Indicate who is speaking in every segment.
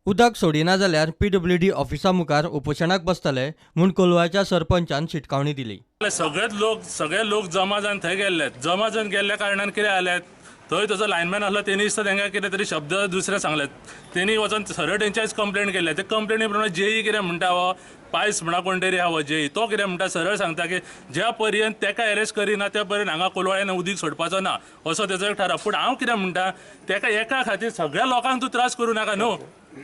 Speaker 1: उदक सोडिना जाल्यार PWD ऑफिसा मुखार उपोशणाक बसतले म्हूण कोलवाच्या सरपंचान शिटकावणी दिली।
Speaker 2: सगळे लोक जमा जावन थंय गेल्ले, जमा जावन गेल्ल्या कारणान कितें जालें, थंय ताजो लायनमॅन आसलो तेणी दिसता तांकां कितें तरी शब्द दुसरे सांगले, तेणी वचून सरळ तेंच्याच कंप्लेंट केल्या। ते कंप्लेनी प्रमाणे जेई कितें म्हणटा हो पायस म्हणा कोण तरी आहा जेई, तो कितें म्हणटा सरळ सांगता की ज्या पर्यंत तेका अरेस्ट करिना त्या पर्यंत हांगा कोलवाळ्यान उदीक सोडपाचो ना असो तेजो एक थाराव। पूण हांव कितें म्हणटा, तेका एका खातीर सगळ्या लोकांक तूं त्रास करूं नाका न्हू।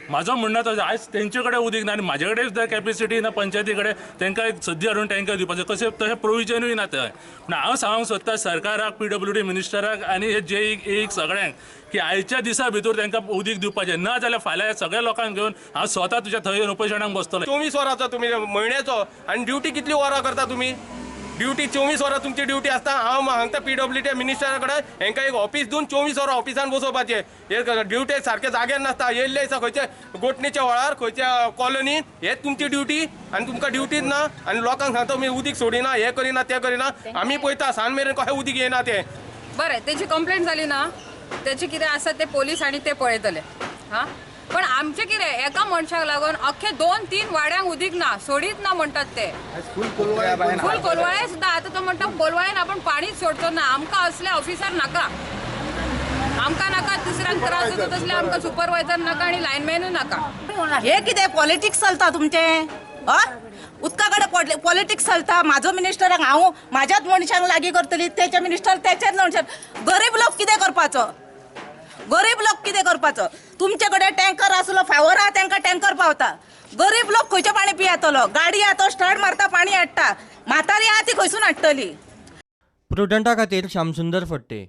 Speaker 2: म्हाजो म्हणणं तो आयज तेंचे कडेन उदीक ना आनी म्हाजे कडेन सुद्दां कॅपेसिटी ना पंचायती कडेन तांकां एक सद्दी हाडून टँकर दिवपाचें, कशें तशें प्रोविजनूय ना थंय। पूण हांव सांगूंक सोदता सरकाराक, PWD मिनिस्टराक आनी हे जेईक एक सगळ्यांक की आयच्या दिसा भितर तांकां उदीक दिवपाचें, ना जाल्यार फाल्यां सगळ्या लोकांक घेवन हांव स्वता तुज्या थंय येवन उपोशणाक बसतलो।
Speaker 3: 24 वरांचो तुमी म्हयन्याचो आनी ड्युटी कितली वरां करता तुमी? ड्युटी 24 वरां तुमची ड्युटी आसता। हांव सांगता PWD मिनिस्टरा कडेन हांकां एक ऑफिस दिवन 24 वरां ऑफिसान बसोवपाचें। हे ड्युटी सारके जाग्यार नासता, येयल्ले दिसा खंयचे गोटणीच्या वळार खंयच्या कॉलनीत, हेच तुमची ड्युटी आनी तुमकां ड्युटीच ना आनी लोकांक सांगता तुमी उदीक सोडिना, हे करिना ते करिना। आमी पळयता सान मेरेन कशें उदीक येना तें।
Speaker 4: बरें, तेची कंप्लेंट जाली ना, तेचे कितें आसा ते पोलीस आनी ते पळयतले। हां, पण आमचें कितें, एका मनशाक लागून अख्खे 2-3 वाड्यांक उदीक ना, सोडीत ना म्हणटात ते। फूल कोलवाळे सुद्दां आतां तो म्हणटा कोलवाळ्यान आपण पाणीच सोडचो ना, आमकां असले ऑफिसर नाका, आमकां नाका, दुसऱ्यांक त्रास जाता तसले आमकां सुपरवायझर नाका आनी लायनमॅनूय नाका।
Speaker 5: हे कितें पॉलिटिक्स चलता तुमचें? उदका कडेन पॉलिटिक्स चलता। म्हाजो मिनिस्टराक हांव म्हाज्याच मनशांक लागीं करतली, तेचे मिनिस्टर तेच्याच मनशाक। गरीब लोक कितें करपाचो? गरीब लोक कितें करपाचो? तुमचे कडेन टँकर आसलो, फावर आहा तांकां टँकर पावता। गरीब लोक खंयचें पाणी पियेतलो? गाडी आहा तो स्टार्ट मारता, पाणी हाडटा, म्हातारी आहा ती खंयसून हाडटली?
Speaker 1: प्रुडंटा खातीर श्यामसुंदर फडते।